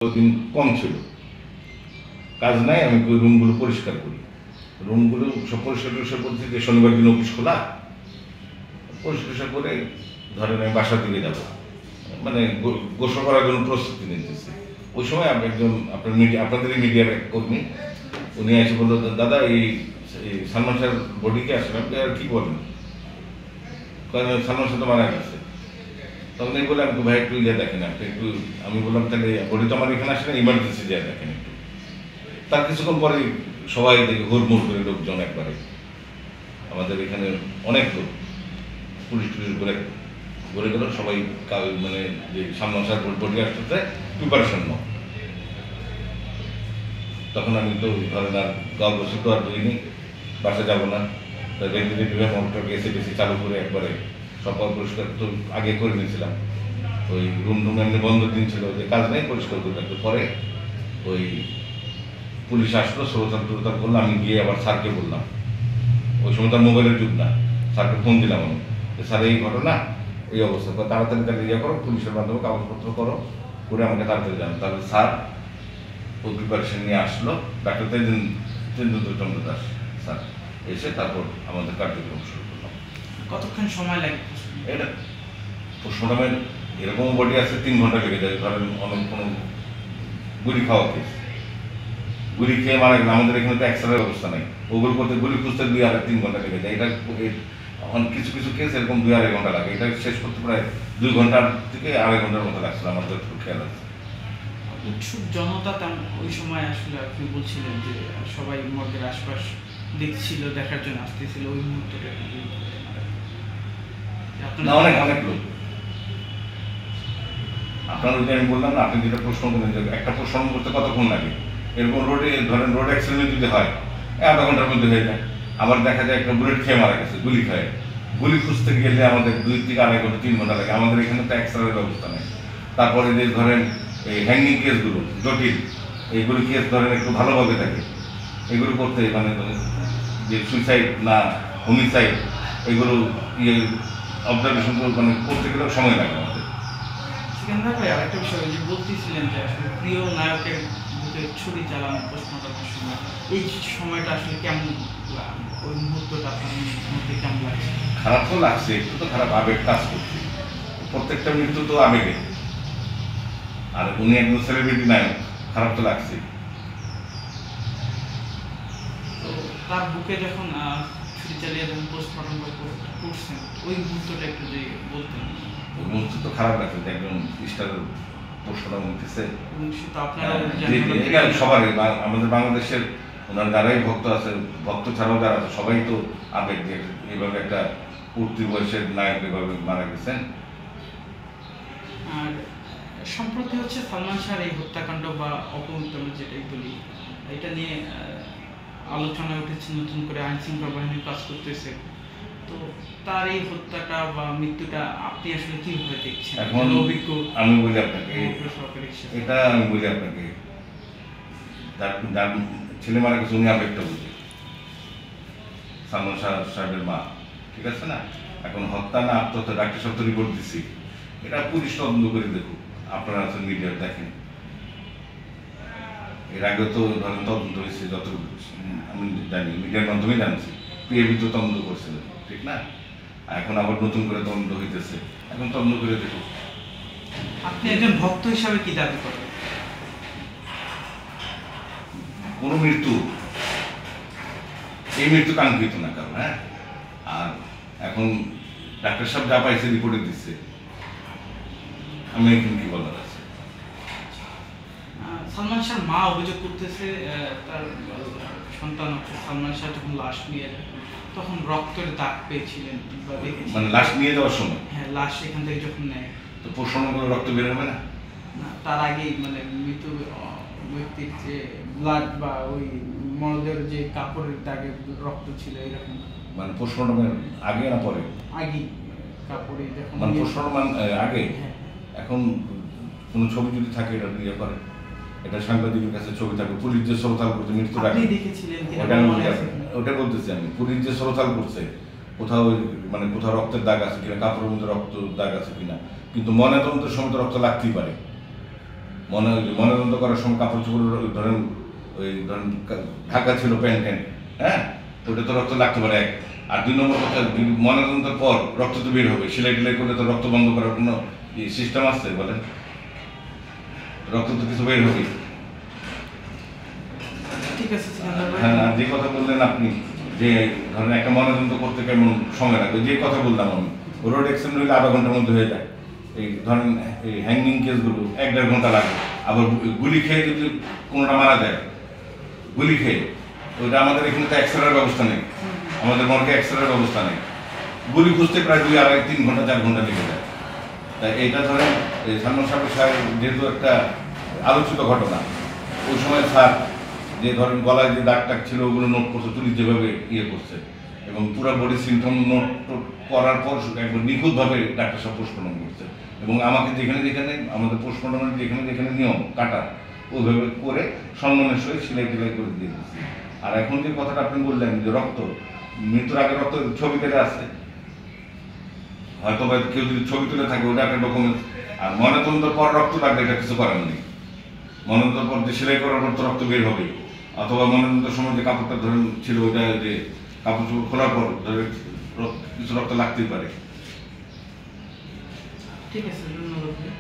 দিন কম ছিল, কাজ নাই, আমি ওই রুমগুলো পরিষ্কার করি। রুমগুলো সব পরিষ্কার করছি যে শনিবার দিন অফিস খোলা, পরিষ্কার করে ধরেন আমি বাসার দিকে যাব, মানে গোসল করার জন্য প্রস্তুতি নিতেছি। ওই সময় আমি একজন আপনাদের মিডিয়ার এক কর্মী উনি এসে বললো, দাদা এই সালমান শাহের বডিকে আসেন। আপনি আর কি বলেন, কারণ সালমান শাহ তো মারা গেছে। তখন এই বলে আমি ভাই একটু ইয়ে দেখেন, আপনি একটু, আমি বললাম তাহলে বডি তো আমার এখানে আসে না, ইমার্জেন্সি যায় দেখেন একটু। তার কিছুক্ষণ পরে সবাই দেখে হুড়মুড় করে লোকজন একবারে, আমাদের এখানে অনেক লোক পুলিশ ঘুরে গেল, সবাই মানে যে সালমান শাহ বডি আসতে প্রিপারেশন নাও। তখন আমি তো ধরেন আর গল্প শুধু আর দিইনি, বাসা যাবো না, ভেন্টিলেটিভ মোটরকে এসে বেশি চালু করে একবারে সব পরিষ্কার তো আগে করে নিয়েছিলাম। ওই রুম এমনি বন্ধ দিন ছিল, যে কাজ নেই পরিষ্কার করে রাখতে। পরে ওই পুলিশ আসলো, শ্রোতাল টোরতাল করলো, আমি গিয়ে আবার স্যারকে বললাম, ওই সময় তার মোবাইলের যুগ না, স্যারকে ফোন দিলাম আমি, স্যার এই ঘটনা এই অবস্থা, তাড়াতাড়ি তাহলে ইয়ে করো, পুলিশের মাধ্যমে কাগজপত্র করো, করে আমাকে তাড়াতাড়ি জানো। তাহলে স্যার ওই প্রিপারেশন নিয়ে আসলো, ডাক্তার তেজেন্দ্র দাস স্যার এসে তারপর আমাদের কার্যক্রম শুরু করলাম। কতক্ষণ সময় লাগে এটা পোস্টমর্টমের এরকম বডি আছে 3 ঘন্টা লেগে যায়। ধরেন অনেক কোনো গুলি খাওয়া কেস, গুলি খেয়ে মারা গেলে আমাদের এখানে তো এক্সরের ব্যবস্থা নেই, ওগুলো করতে গুলি খুঁজতে 2-3 ঘন্টা লেগে যায়। এটা কিছু কিছু কেস এরকম 2-2.5 ঘন্টা লাগে, এটা শেষ করতে প্রায় 2 ঘন্টার থেকে 2.5 ঘন্টার মতো লাগছিল আমাদের খেয়াল আছে। উৎসুক জনতা ওই সময় আসলে আপনি বলছিলেন যে সবাই মর্গের আশপাশ দেখছিল, দেখার জন্য আসতেছিল, ওই মুহূর্তটা না অনেক অনেক লোক। আপনার ওই যে আমি বললাম না, আপনি যেটা প্রশ্ন করেন যে একটা প্রশ্ন করতে কতক্ষণ লাগে, এরকম রোডে ধরেন রোড অ্যাক্সিডেন্ট যদি হয় আধা ঘন্টার মধ্যে হয়ে যায়। আবার দেখা যায় একটা বুলেট খেয়ে মারা গেছে, গুলি খায়, গুলি খুঁজতে গেলে আমাদের 2 থেকে 2.5 ঘন্টা 3 ঘন্টা লাগে। আমাদের এখানে তো এক্সরের ব্যবস্থা নেই। তারপরে যে ধরেন এই হ্যাঙ্গিং কেসগুলো জটিল, এইগুলো কেস ধরেন একটু ভালোভাবে থাকে, এগুলো করতে মানে যে সুইসাইড না হোমিসাইড, এগুলো ইয়ে অবজারভেশন মানে করতে গেলেও সময় লাগে আমাদের। সিকান্দার ভাই আরেকটা বিষয় যে বলতেছিলেন যে আসলে প্রিয় নায়কের বুকে ছুরি চালানো পোস্টমর্টমের সময়, এই সময়টা আসলে কেমন, ওই মুহূর্তটা আপনার মধ্যে কেমন লাগছে? খারাপ তো লাগছে, একটু তো খারাপ আবেগ কাজ করছে। প্রত্যেকটা মৃত্যু তো আবেগে, আর উনি একজন সেলিব্রিটি নায়ক, খারাপ তো লাগছে। তো তার বুকে যখন ছুরি চালিয়ে যখন পোস্টমর্টম করছেন, ওই মুহূর্তটা একটু যে বলতেন। ওই মুহূর্তে তো খারাপ লাগছে যে একজন স্টারের পোস্টমর্টম হইতেছে। সবারই আমাদের বাংলাদেশের ওনার যারাই ভক্ত আছে, ভক্ত ছাড়াও যারা আছে, সবাই তো আবেগ দিয়ে এইভাবে একটা উঠতি বয়সের নায়ক এভাবে মারা গেছেন। আর সম্প্রতি হচ্ছে সালমান শাহর এই হত্যাকাণ্ড বা অপমৃত্যু যেটাই বলি, এটা নিয়ে আলোচনায় উঠেছে, নতুন করে আইন শৃঙ্খলা বাহিনী কাজ করতেছে। তো তার এই হত্যাটা বা মৃত্যুটা আপনি আসলে কিভাবে দেখছেন? এখন অভিজ্ঞ আমি বলি আপনাকে, এটা আমি বলি আপনাকে, যার ছেলে মারা গেছে উনি আবেগটা বুঝে, সালমান শাহ সাহেবের মা, ঠিক আছে না? এখন হত্যা না আত্মহত্যা, ডাক্তার সাহেব তো রিপোর্ট দিচ্ছি, এটা পুলিশ তদন্ত করে দেখুক। আপনারা আছেন মিডিয়া, দেখেন এর আগে তো ধরেন তদন্ত হয়েছে, যত আমি জানি মিডিয়ার মাধ্যমে জানছি, পিএবি তো তদন্ত করছিল, ঠিক না? এখন আবার নতুন করে তদন্ত হইতেছে, এখন তদন্ত করে দেখুক। আপনি একজন ভক্ত হিসাবে কি দাবি করেন? কোনো মৃত্যু, এই মৃত্যু কাঙ্ক্ষিত না কারণ, হ্যাঁ। আর এখন ডাক্তার সাহেব যা পাইছে রিপোর্টে দিচ্ছে, আমি এখন কি বলার আছে? সালমান শাহর মা অভিযোগ করতেছে তার সন্তান হচ্ছে সালমান শাহ যখন লাশ নিয়ে যায় তখন রক্তের দাগ পেয়েছিলেন বা দেখেছিলেন, মানে লাশ নিয়ে যাওয়ার সময়? হ্যাঁ, লাশ এখান থেকে যখন নেয় তো পোস্টমর্টম করে রক্ত বের হবে না? তার আগেই মানে মৃত ব্যক্তির যে ব্লাড বা ওই মরদেহের যে কাপড়ের দাগে রক্ত ছিল এরকম, মানে পোস্টমর্টমের আগে না পরে? আগেই কাপড়ে যখন মানে পোস্টমর্টম আগে। হ্যাঁ। এখন কোনো ছবি যদি থাকে এটা ইয়ে করে, এটা সাংবাদিকের কাছে ছবি থাকে, পুলিশ যে শ্রোতাল করছে মৃত্যুর আগে, ওটা বলতেছি আমি, পুলিশ যে শ্রোতাল করছে কোথাও মানে কোথাও রক্তের দাগ আছে কিনা, কাপড়ের মধ্যে রক্ত দাগ আছে কিনা, কিন্তু ময়নাতদন্তের সময় তো রক্ত লাগতেই পারে। ময়নাতদন্ত করার সময় কাপড় চোপড় ধরেন ঢাকা ছিল প্যান্ট ট্যান্ট, হ্যাঁ, ওটা তো রক্ত লাগতে পারে এক। আর 2 নম্বর কথা, ময়নাতদন্তের পর রক্ত তো বের হবে, সেলাই টেলাই করলে তো রক্ত বন্ধ করার কোনো সিস্টেম আছে বলেন? রক্ত তো কিছু বের হবে। ঠিক আছে সিকান্দার ভাই। হ্যাঁ, আর যে কথা বললেন আপনি যে ধরেন একটা ময়নাতদন্ত করতে কেমন সময় লাগবে, যে কথা বললাম আমি, রোড অ্যাক্সিডেন্ট হলে আধা ঘন্টার মধ্যে হয়ে যায়। এই ধরেন এই হ্যাঙ্গিং কেসগুলো 1-1.5 ঘন্টা লাগে। আবার গুলি খেয়ে যদি কোনোটা মারা যায়, গুলি খেয়ে, ওইটা আমাদের এখানে তো এক্সরের ব্যবস্থা নেই, আমাদের মর্গে এক্সরের ব্যবস্থা নেই। গুলি খুঁজতে প্রায় 2-2.5-3 ঘন্টা 4 ঘন্টা লেগে যায়। তাই এইটা ধরেন এই সালমান সাহেব যেহেতু একটা আলোচিত ঘটনা, ওই সময় স্যার যে ধরেন গলায় যে দাগ টাগ ছিল ওগুলো নোট করছে, পুলিশ যেভাবে ইয়ে করছে, এবং পুরো বডি সিমটম নোট করার পর একবার নিখুঁতভাবে ডাক্তার সাহেব পোস্টমর্টম করছে, এবং আমাকে যেখানে যেখানে আমাদের পোস্টমর্টমের যেখানে যেখানে নিয়ম কাটা ওইভাবে করে সম্মানের সহিত সেলাই টেলাই করে দিয়ে দিচ্ছি। আর এখন যে কথাটা আপনি বললেন যে রক্ত, মৃত্যুর আগে রক্ত ছবি তুলে আসছে, হয়তো বা কেউ যদি ছবি তুলে থাকে ওটা একটা ডকুমেন্ট। আর ময়নাতদন্তের পর রক্ত লাগবে, এটা কিছু করার নেই। ময়নাতদন্তের পর যে সেলাই করার পর তো রক্ত বের হবে, অথবা ময়নাতদন্তের সময় যে কাপড়টা ধরেন ছিল ওইটা যে কাপড় চোপড় খোলার পর ধরে কিছু রক্ত লাগতেই পারে। ঠিক আছে, ধন্যবাদ ভাই।